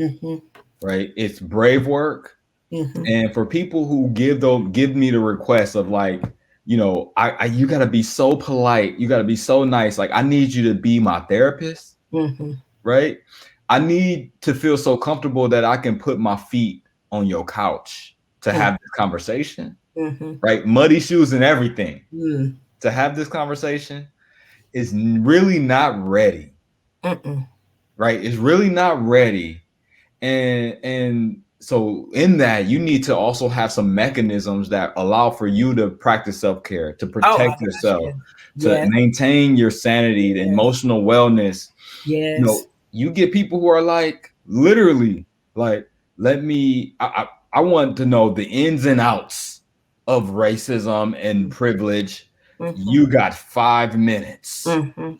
right? It's brave work. And for people who give me the request of like, you got to be so polite. You got to be so nice. Like, I need you to be my therapist, right? I need to feel so comfortable that I can put my feet on your couch to have this conversation, right? Muddy shoes and everything to have this conversation is really not ready. Right? It's really not ready. And so in that, you need to also have some mechanisms that allow for you to practice self-care, to protect yourself, to maintain your sanity, the emotional wellness. You get people who are like, literally, like, I want to know the ins and outs of racism and privilege. You got 5 minutes.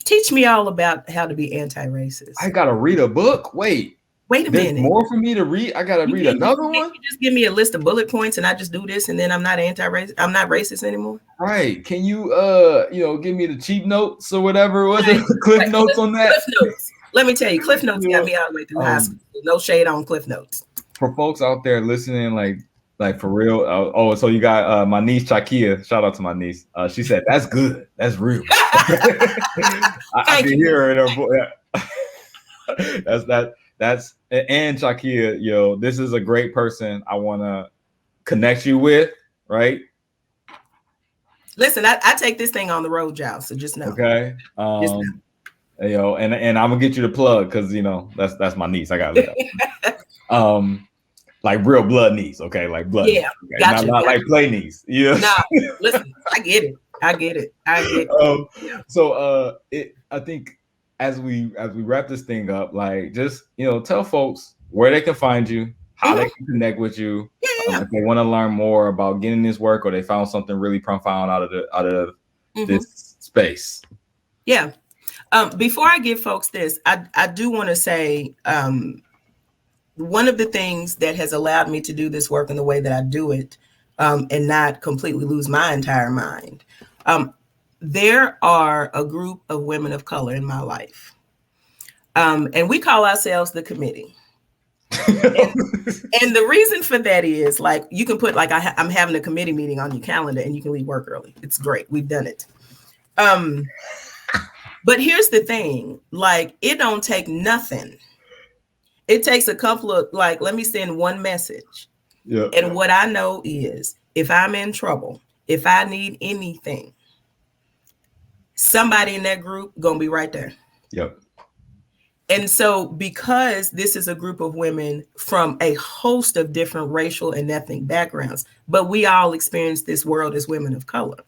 Teach me all about how to be anti-racist. I gotta read a book. Wait. Wait a There's minute. more for me to read. I gotta read another one. You just give me a list of bullet points and I just do this and then I'm not anti-racist. I'm not racist anymore. Right. Can you give me the cheap notes or whatever? Was it Cliff Notes on that? Cliff Notes. Let me tell you, Cliff Notes got me all the way through high school. No shade on Cliff Notes. For folks out there listening, like for real. So you got my niece Chakia. Shout out to my niece. She said that's good. That's real. I can hear her in her voice. That's and Chakia. This is a great person. I want to connect you with. Right. Listen, I take this thing on the road, y'all. So just know. Okay. Just know. And I'm gonna get you the plug because that's my niece. I got it. Like real blood niece, okay? Like blood. Yeah, okay? Not like play niece. Yeah. Nah, listen, I get it. So I think as we wrap this thing up, like just tell folks where they can find you, how they can connect with you. If they want to learn more about getting this work, or they found something really profound out of this space. Yeah. Before I give folks this, I do want to say one of the things that has allowed me to do this work in the way that I do it, and not completely lose my entire mind. There are a group of women of color in my life, and we call ourselves the committee. and the reason for that is like you can put like I'm having a committee meeting on your calendar and you can leave work early. It's great. We've done it. But here's the thing, like it don't take nothing. It takes a couple of let me send one message. Yeah. And what I know is if I'm in trouble, if I need anything, somebody in that group gonna be right there. Yep. And so because this is a group of women from a host of different racial and ethnic backgrounds, but we all experience this world as women of color.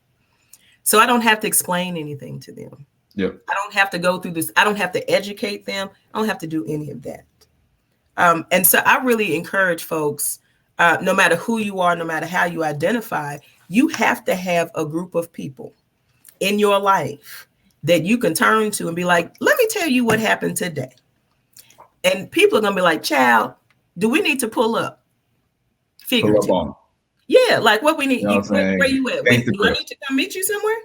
So I don't have to explain anything to them. Yep. I don't have to go through this. I don't have to educate them. I don't have to do any of that. And so I really encourage folks, no matter who you are, no matter how you identify, you have to have a group of people in your life that you can turn to and be like, let me tell you what happened today. And people are going to be like, child, do we need to pull up? Figuratively. Pull up on. Yeah, like what we need. Where you at? Do I need to come meet you somewhere?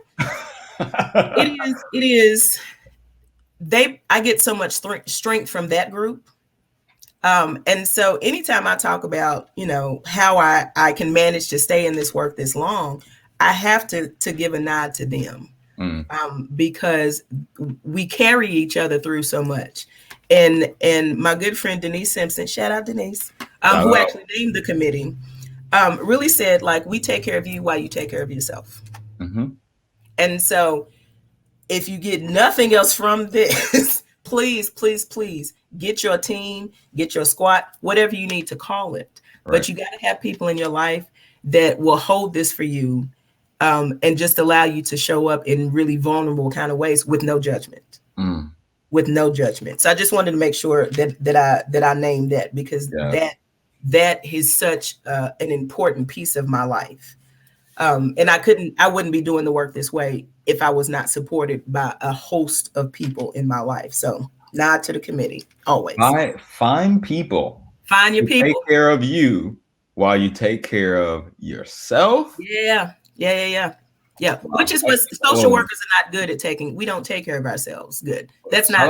It is. I get so much strength from that group. And so anytime I talk about, how I can manage to stay in this work this long, I have to give a nod to them. Because we carry each other through so much. And my good friend Denise Simpson, shout out Denise, who actually named the committee, really said, like, we take care of you while you take care of yourself. Mm-hmm. And so if you get nothing else from this, please, please, please get your team, get your squad, whatever you need to call it. Right. But you got to have people in your life that will hold this for you. And just allow you to show up in really vulnerable kind of ways with no judgment. With no judgment. So I just wanted to make sure that I named that because that is such an important piece of my life. And I wouldn't be doing the work this way if I was not supported by a host of people in my life. So nod to the committee always. Find people. Find your people. Take care of you while you take care of yourself. Yeah. Which is what social workers are not good at taking. We don't take care of ourselves good. That's not.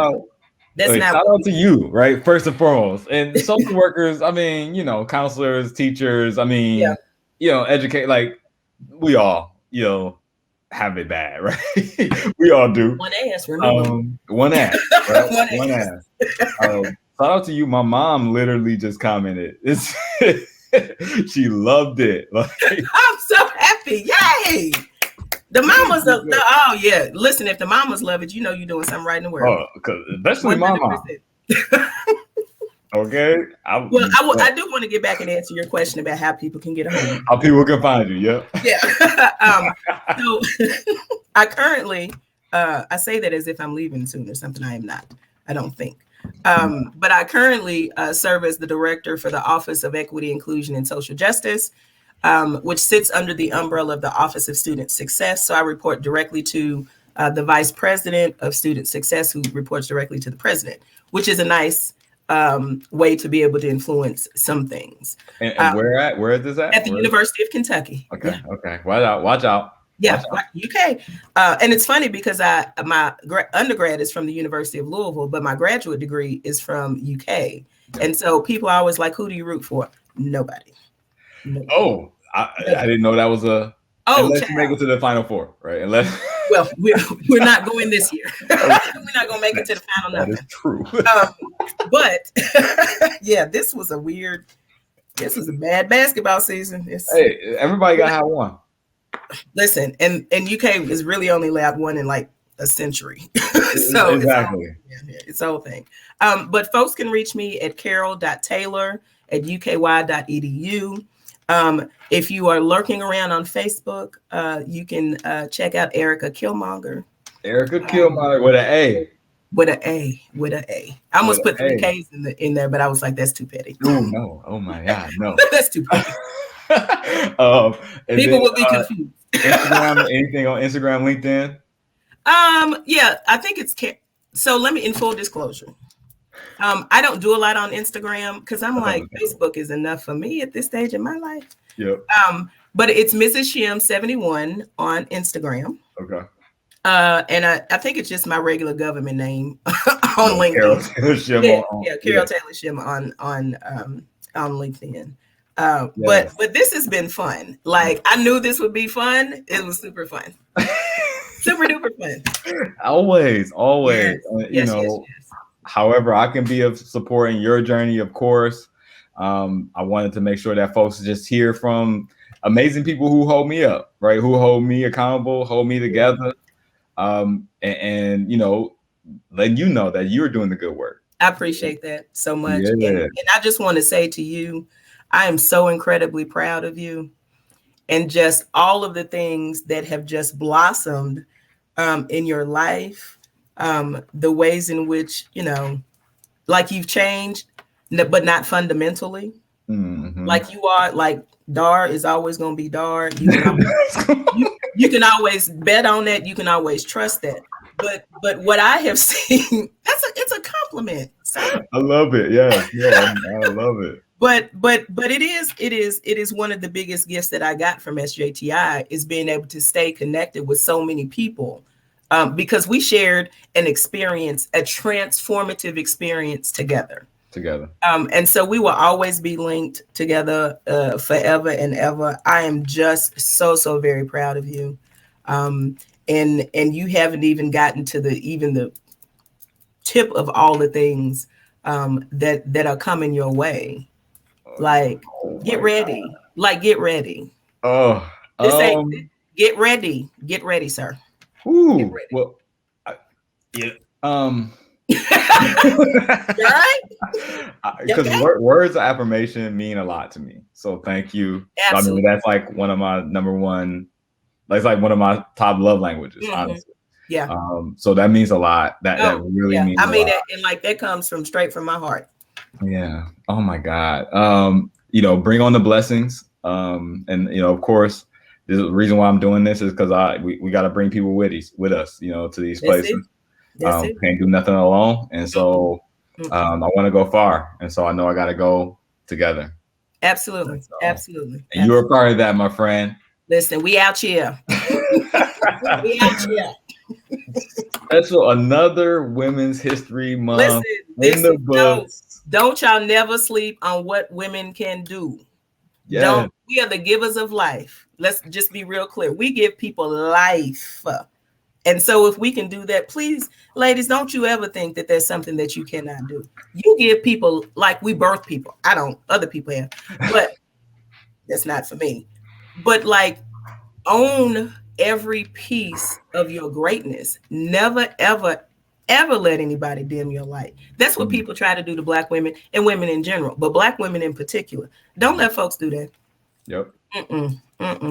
Shout out to you, right? First and foremost. And social workers, I mean, counselors, teachers, I mean, educate, like we all, have it bad, right? We all do. One ass, remember? One ass, right? One ass. Shout out to you. My mom literally just commented. She loved it. Like, I'm so happy. Yay. The mamas oh yeah. Listen, if the mamas love it, you're doing something right in the world. Especially 100%. My mom. Okay. I do want to get back and answer your question about how people can get a hold of you. How people can find you, Yeah. So I currently I say that as if I'm leaving soon or something. I am not. I don't think. But I currently serve as the director for the Office of Equity, Inclusion, and Social Justice, which sits under the umbrella of the Office of Student Success. So I report directly to the Vice President of Student Success, who reports directly to the President, which is a nice way to be able to influence some things. And where is this at? At the University of Kentucky. Okay. Yeah. Okay. Watch out. Yeah, UK. And it's funny because my undergrad is from the University of Louisville, but my graduate degree is from UK. And so people are always like, who do you root for? Nobody. Oh, I didn't know that was a... unless you make it to the Final Four, right? Well, we're not going this year. We're not going to make it to the final. That is true. But yeah, this was a bad basketball season. Hey, everybody got to have one. Listen, and UK is really only allowed one in like a century. So exactly. It's the whole thing. But folks can reach me at carol.taylor@uky.edu. If you are lurking around on Facebook, you can check out Erica Killmonger. Erica Killmonger with an A. With an A. I almost put 3 K's in there, but I was like, that's too petty. Oh no! Oh my God, no! That's too petty. People will be confused. Instagram, anything on Instagram, LinkedIn? Yeah, I think it's so. Let me, in full disclosure, I don't do a lot on Instagram because I'm like, Facebook is enough for me at this stage in my life. Yep. But it's Mrs. Shim 71 on Instagram. Okay. And I think it's just my regular government name on LinkedIn. Carol Taylor-Shim. Carol Taylor-Shim on LinkedIn. Yes. But this has been fun. Like, I knew this would be fun. It was super fun. Super duper fun. Always. Yes. However I can be of support in your journey, of course. I wanted to make sure that folks just hear from amazing people who hold me up, right? Who hold me accountable, hold me together. And letting you know that you're doing the good work. I appreciate that so much. Yeah. And I just want to say to you, I am so incredibly proud of you and just all of the things that have just blossomed in your life, the ways in which, like you've changed, but not fundamentally. Mm-hmm. Like you are, like Dar is always going to be Dar. You can always bet on that. You can always trust that. But what I have seen, it's a compliment. So, I love it. Yeah, I love it. But it is one of the biggest gifts that I got from SJTI is being able to stay connected with so many people because we shared an experience, a transformative experience together. And so we will always be linked together forever and ever. I am just so very proud of you. And you haven't even gotten to the tip of all the things that are coming your way. Like, get ready. God. Like, get ready. Oh, get ready. Get ready, sir. Ooh, get ready. Well, yeah. Right? Because words of affirmation mean a lot to me. So thank you. Absolutely. I mean, that's like one of my number one. That's like one of my top love languages, honestly. Yeah. So that means a lot. That really means. I mean, that comes straight from my heart. Yeah. Oh my God. Bring on the blessings. And of course, the reason why I'm doing this is because we got to bring people with us, to these places. Can't do nothing alone. And so I want to go far. And so I know I got to go together. Absolutely. Absolutely. And you're a part of that, my friend. Listen, we out here. We out here. Special another Women's History Month in the books. Don't y'all never sleep on what women can do. Yeah. We are the givers of life. Let's just be real clear. We give people life. And so if we can do that, please, ladies, don't you ever think that there's something that you cannot do. You give people, like we birth people. I don't, other people have, but that's not for me. But like, own every piece of your greatness. Never, ever, ever let anybody dim your light. That's what people try to do to Black women and women in general, but Black women in particular. Don't let folks do that. Yep.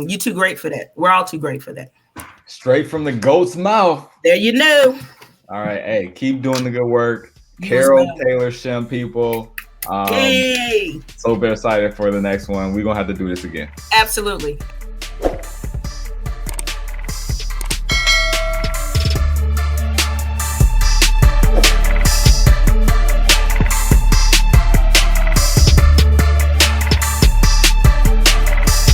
You're too great for that. We're all too great for that. Straight from the goat's mouth. There you know. All right. Hey, keep doing the good work. Carol Taylor-Shim, people. Yay. So very excited for the next one. We're going to have to do this again. Absolutely.